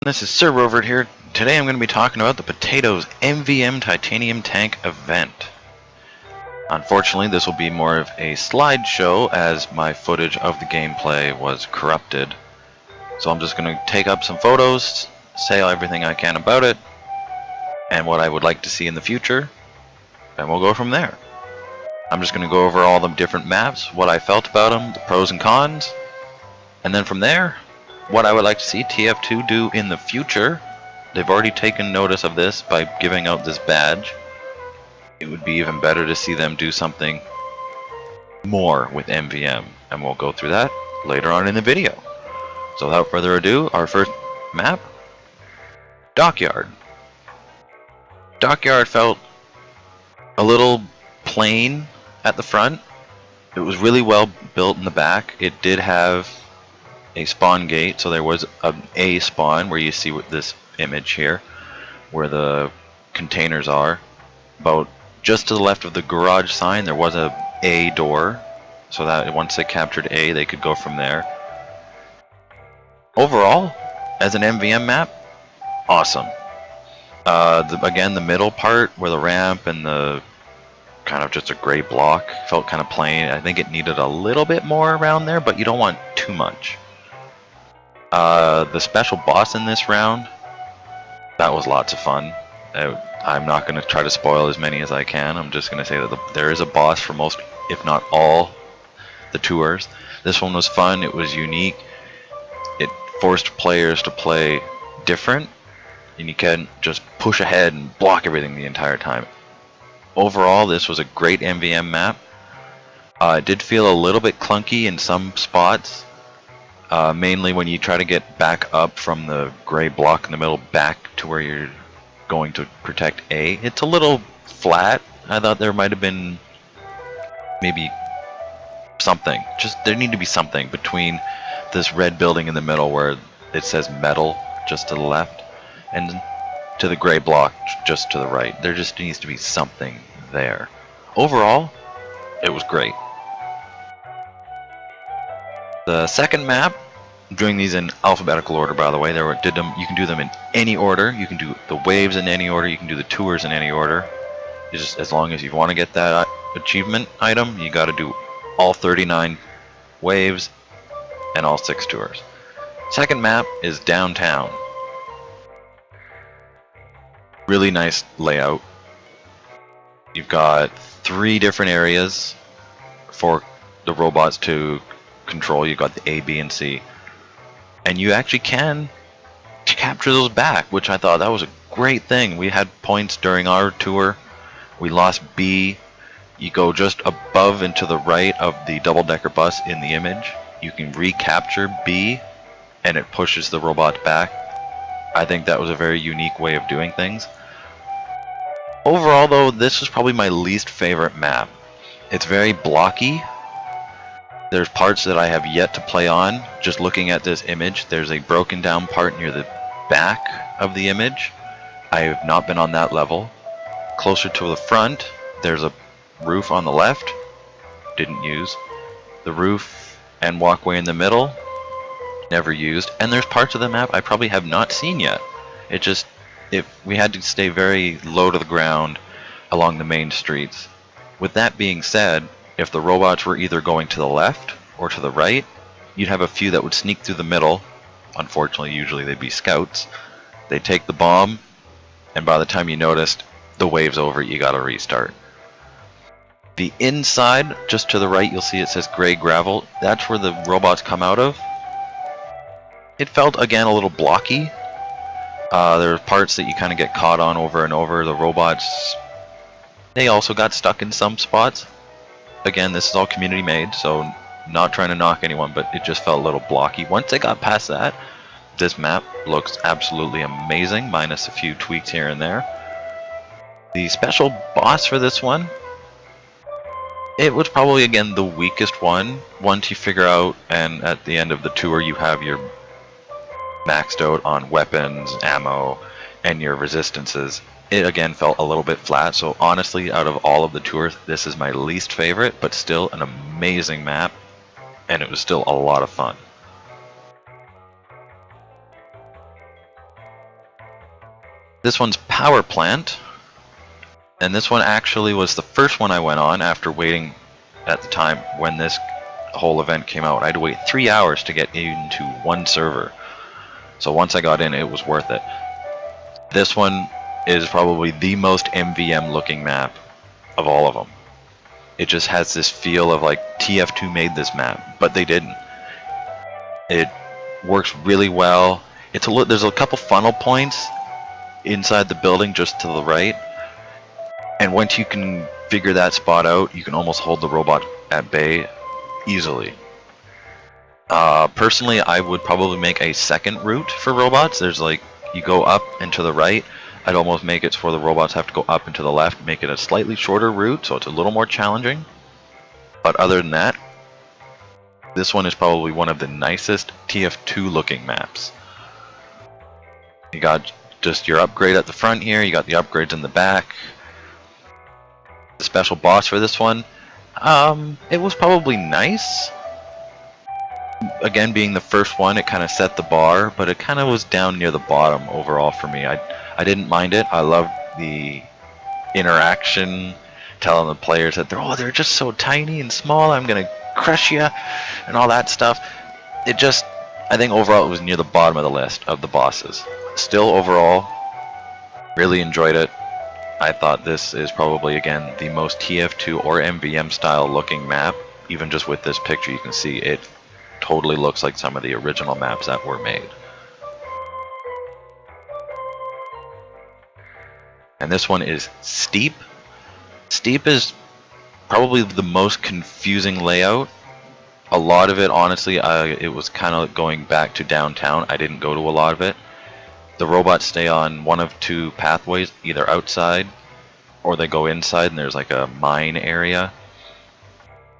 This is Sir Robert here. Today I'm going to be talking about the Potatoes MVM Titanium Tank event. Unfortunately, this will be more of a slideshow as my footage of the gameplay was corrupted. So I'm just going to take up some photos, say everything I can about it, and what I would like to see in the future, and we'll go from there. I'm just going to go over all the different maps, what I felt about them, the pros and cons, and then from there, what I would like to see TF2 do in the future. They've already taken notice of this by giving out this badge. It would be even better to see them do something more with MVM, and we'll go through that later on in the video. So without further ado, our first map, Dockyard. Dockyard felt a little plain at the front. It was really well built in the back. It did have a spawn gate, so there was an A spawn where you see what this image here, where the containers are. About just to the left of the garage sign, there was a door, so that once they captured A, they could go from there. Overall, as an MVM map, awesome. Again, the middle part where the ramp and the kind of just a gray block felt kind of plain. I think it needed a little bit more around there, but you don't want too much. The special boss in this round, that was lots of fun. I'm not going to try to spoil as many as I can. I'm just going to say that there is a boss for most, if not all, the tours. This one was fun. It was unique. It forced players to play different, and you can't just push ahead and block everything the entire time. Overall, this was a great MVM map. It did feel a little bit clunky in some spots. Mainly when you try to get back up from the gray block in the middle back to where you're going to protect A. It's a little flat. I thought there might have been maybe something. There need to be something between this red building in the middle where it says metal just to the left and to the gray block just to the right. There just needs to be something there. Overall, it was great. The second map, I'm doing these in alphabetical order, by the way. You can do them in any order. You can do the waves in any order. You can do the tours in any order. Just as long as you want to get that achievement item, you got to do all 39 waves and all 6 tours. Second map is downtown. Really nice layout. You've got 3 different areas for the robots to control. You got the A, B, and C, and you actually can capture those back, which I thought that was a great thing. We had points during our tour. We lost B. You go just above and to the right of the double-decker bus in the image. You can recapture B, and it pushes the robot back. I think that was a very unique way of doing things. Overall, though, this was probably my least favorite map. It's very blocky. There's parts that I have yet to play on. Just looking at this image, there's a broken down part near the back of the image. I have not been on that level. Closer to the front, there's a roof on the left. Didn't use. The roof and walkway in the middle, never used. And there's parts of the map I probably have not seen yet. We had to stay very low to the ground along the main streets. With that being said, if the robots were either going to the left or to the right, you'd have a few that would sneak through the middle. Unfortunately, usually they'd be scouts. They'd take the bomb, and by the time you noticed, the wave's over, you gotta restart. The inside, just to the right, you'll see it says gray gravel. That's where the robots come out of. It felt, again, a little blocky. There are parts that you kind of get caught on over and over. The robots, they also got stuck in some spots. Again, this is all community made, so not trying to knock anyone, but it just felt a little blocky. Once they got past that, this map looks absolutely amazing, minus a few tweaks here and there. The special boss for this one, it was probably, again, the weakest one. Once you figure out, and at the end of the tour, you have your maxed out on weapons, ammo, and your resistances. It again felt a little bit flat, so honestly, out of all of the tours, this is my least favorite, but still an amazing map, and it was still a lot of fun. This one's Power Plant, and this one actually was the first one I went on after waiting at the time when this whole event came out. I had to wait 3 hours to get into one server. So once I got in, it was worth it. This one is probably the most MVM looking map of all of them. It just has this feel of like TF2 made this map, but they didn't. It works really well. There's a couple funnel points inside the building just to the right, and once you can figure that spot out, you can almost hold the robot at bay easily. Personally, I would probably make a second route for robots. There's like, you go up and to the right. I'd almost make it so the robots have to go up and to the left, make it a slightly shorter route, so it's a little more challenging. But other than that, this one is probably one of the nicest TF2 looking maps. You got just your upgrade at the front here, you got the upgrades in the back. The special boss for this one, it was probably nice. Again, being the first one, it kind of set the bar, but it kind of was down near the bottom overall for me. I didn't mind it. I loved the interaction, telling the players that they're just so tiny and small, I'm gonna crush you, and all that stuff. I think overall it was near the bottom of the list of the bosses. Still, overall, really enjoyed it. I thought this is probably, again, the most TF2 or MVM style looking map. Even just with this picture, you can see it totally looks like some of the original maps that were made. And this one is Steep. Steep is probably the most confusing layout. A lot of it, honestly, it was kind of going back to downtown. I didn't go to a lot of it. The robots stay on one of two pathways, either outside or they go inside, and there's like a mine area.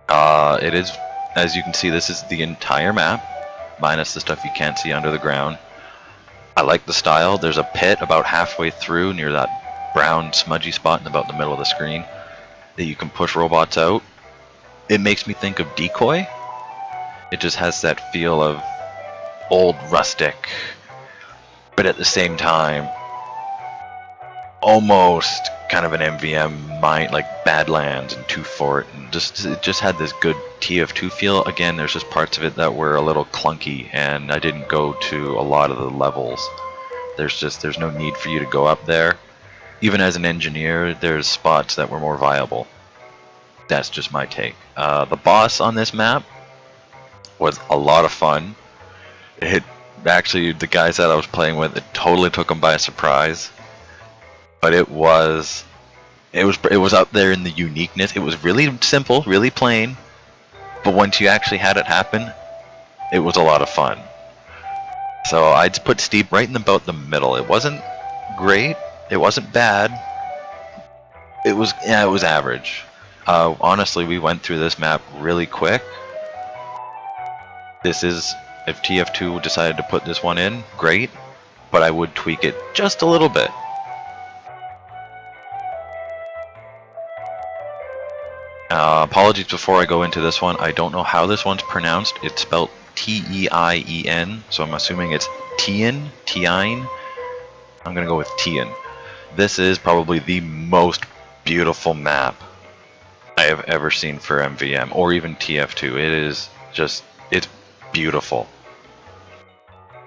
It is, as you can see, this is the entire map, minus the stuff you can't see under the ground. I like the style. There's a pit about halfway through near that brown smudgy spot in about the middle of the screen that you can push robots out. It makes me think of Decoy. It just has that feel of old rustic, but at the same time almost kind of an MVM mine, like Badlands and Two Fort, and it just had this good TF2 feel. Again, there's just parts of it that were a little clunky, and I didn't go to a lot of the levels. There's no need for you to go up there. Even as an engineer, there's spots that were more viable. That's just my take. The boss on this map was a lot of fun. Actually, the guys that I was playing with, it totally took them by surprise. But it was up there in the uniqueness. It was really simple, really plain. But once you actually had it happen, it was a lot of fun. So I'd put Steep right in about the middle. It wasn't great. It wasn't bad. It was average. Honestly, we went through this map really quick. This is, if TF2 decided to put this one in, great, but I would tweak it just a little bit. Apologies before I go into this one. I don't know how this one's pronounced. It's spelled T-E-I-E-N, so I'm assuming it's Tien, Tien. I'm gonna go with Tien. This is probably the most beautiful map I have ever seen for MVM, or even TF2. It is just, it's beautiful.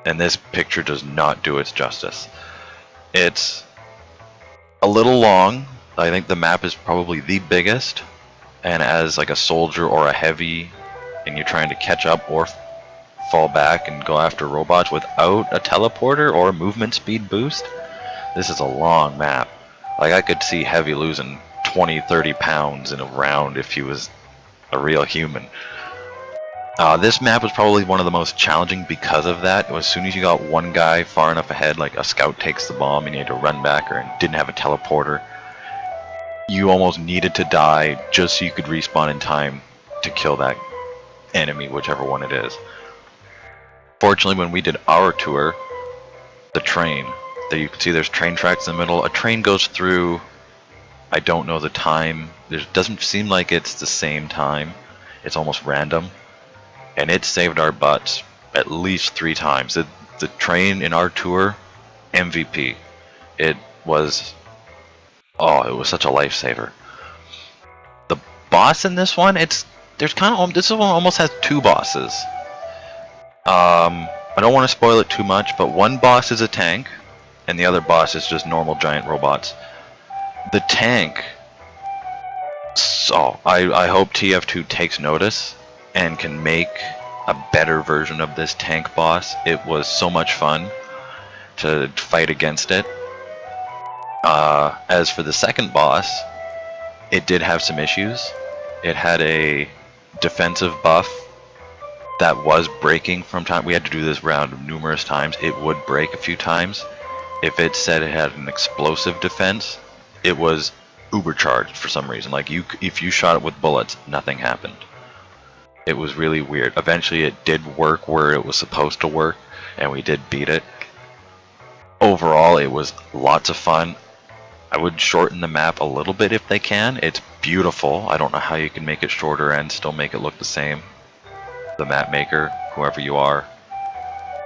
And this picture does not do its justice. It's a little long. I think the map is probably the biggest. And as like a soldier or a heavy, and you're trying to catch up or fall back and go after robots without a teleporter or a movement speed boost, this is a long map. Like, I could see Heavy losing 20-30 pounds in a round if he was a real human. This map was probably one of the most challenging because of that. As soon as you got one guy far enough ahead, like a scout takes the bomb and you had to run back, or didn't have a teleporter, you almost needed to die just so you could respawn in time to kill that enemy, whichever one it is. Fortunately, when we did our tour, the train, there you can see there's train tracks in the middle. A train goes through, I don't know the time. It doesn't seem like it's the same time. It's almost random. And it saved our butts at least 3 times. The train in our tour, MVP. It was, oh, it was such a lifesaver. The boss in this one, this one almost has two bosses. I don't want to spoil it too much, but one boss is a tank, and the other boss is just normal giant robots. The tank, so I hope TF2 takes notice and can make a better version of this tank boss. It was so much fun to fight against it. As for the second boss, it did have some issues. It had a defensive buff that was breaking from time. We had to do this round numerous times. It would break a few times. If it said it had an explosive defense, it was ubercharged for some reason. Like if you shot it with bullets, nothing happened. It was really weird. Eventually it did work where it was supposed to work, and we did beat it. Overall, it was lots of fun. I would shorten the map a little bit if they can. It's beautiful. I don't know how you can make it shorter and still make it look the same. The map maker, whoever you are,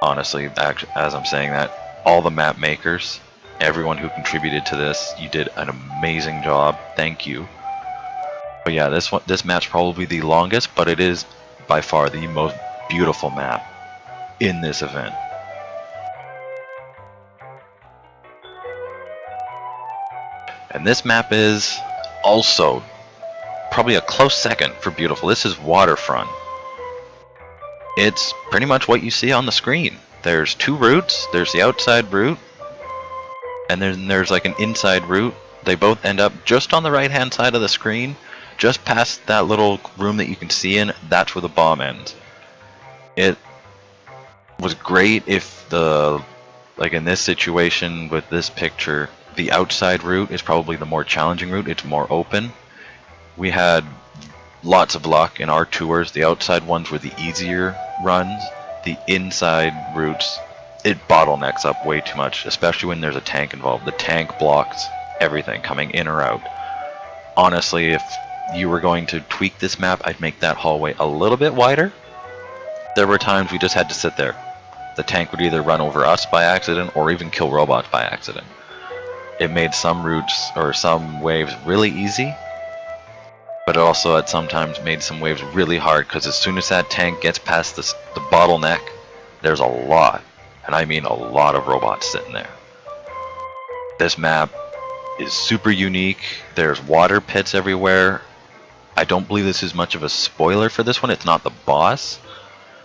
honestly, as I'm saying that, all the map makers, everyone who contributed to this, you did an amazing job. Thank you. But yeah, this map's probably the longest, but it is by far the most beautiful map in this event. And this map is also probably a close second for beautiful. This is Waterfront. It's pretty much what you see on the screen. There's two routes. There's the outside route, and then there's like an inside route. They both end up just on the right hand side of the screen, just past that little room that you can see in. That's where the bomb ends. It was great if like in this situation with this picture, the outside route is probably the more challenging route. It's more open. We had lots of luck in our tours. The outside ones were the easier runs. The inside routes, it bottlenecks up way too much, especially when there's a tank involved. The tank blocks everything coming in or out. Honestly, if you were going to tweak this map, I'd make that hallway a little bit wider. There were times we just had to sit there. The tank would either run over us by accident or even kill robots by accident. It made some routes or some waves really easy, but it also at sometimes made some waves really hard, because as soon as that tank gets past the bottleneck, there's a lot, and I mean a lot of robots sitting there. This map is super unique. There's water pits everywhere. I don't believe this is much of a spoiler for this one. It's not the boss,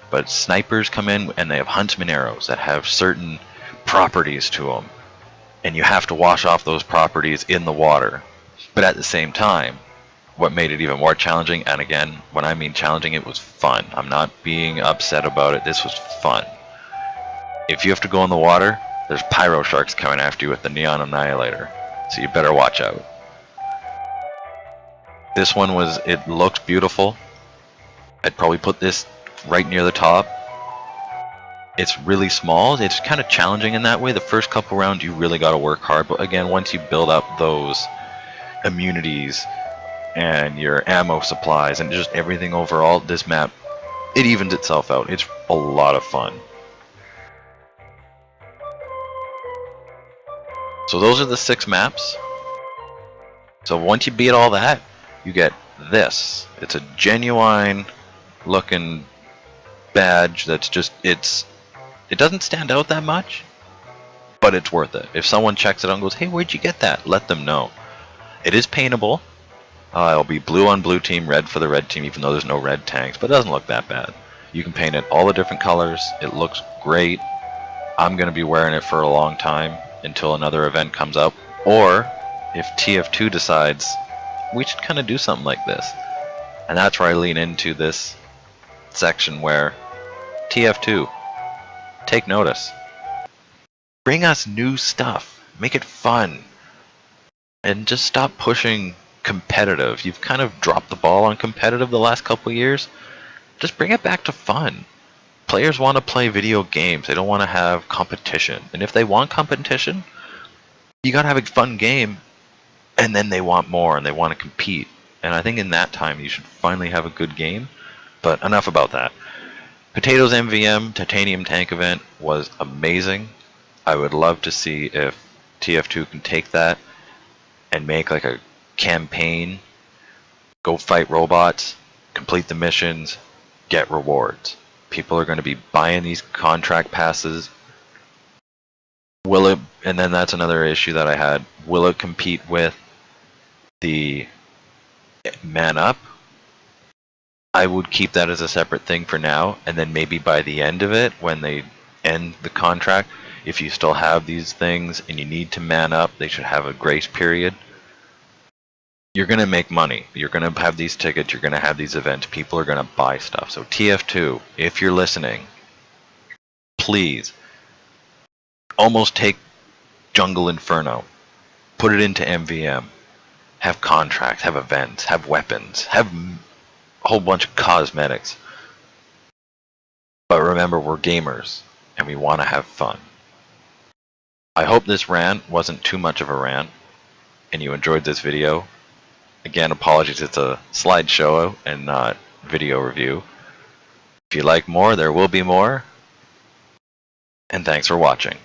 but snipers come in and they have huntsman arrows that have certain properties to them, and you have to wash off those properties in the water. But at the same time, what made it even more challenging, and again, when I mean challenging, it was fun. I'm not being upset about it. This was fun. If you have to go in the water, there's pyro sharks coming after you with the neon annihilator, so you better watch out. This one it looked beautiful. I'd probably put this right near the top. It's really small. It's kind of challenging in that way. The first couple rounds you really got to work hard, but again, once you build up those immunities and your ammo supplies and just everything overall, this map, it evens itself out. It's a lot of fun. So those are the 6 maps. So once you beat all that, you get this. It's a genuine looking badge that's just, it doesn't stand out that much, but it's worth it. If someone checks it out and goes, hey, where'd you get that? Let them know. It is paintable. It'll be blue on blue team, red for the red team, even though there's no red tanks, but it doesn't look that bad. You can paint it all the different colors. It looks great. I'm going to be wearing it for a long time until another event comes up, or if TF2 decides we should kind of do something like this. And that's where I lean into this section where TF2, take notice. Bring us new stuff. Make it fun. And just stop pushing competitive. You've kind of dropped the ball on competitive the last couple years. Just bring it back to fun. Players want to play video games. They don't want to have competition. And if they want competition, you got to have a fun game, and then they want more and they want to compete. And I think in that time you should finally have a good game. But enough about that. Potatoes MVM Titanium Tank event was amazing. I would love to see if TF2 can take that and make like a campaign, go fight robots, complete the missions, get rewards. People are going to be buying these contract passes. Will it, and then that's another issue that I had, will it compete with the man up? I would keep that as a separate thing for now, and then maybe by the end of it, when they end the contract, if you still have these things and you need to man up, they should have a grace period. You're going to make money. You're going to have these tickets, you're going to have these events, people are going to buy stuff. So TF2, if you're listening, please, almost take Jungle Inferno, put it into MVM, have contracts, have events, have weapons, have a whole bunch of cosmetics. But remember, we're gamers, and we want to have fun. I hope this rant wasn't too much of a rant, and you enjoyed this video. Again, apologies, it's a slideshow and not video review. If you like more, there will be more. And thanks for watching.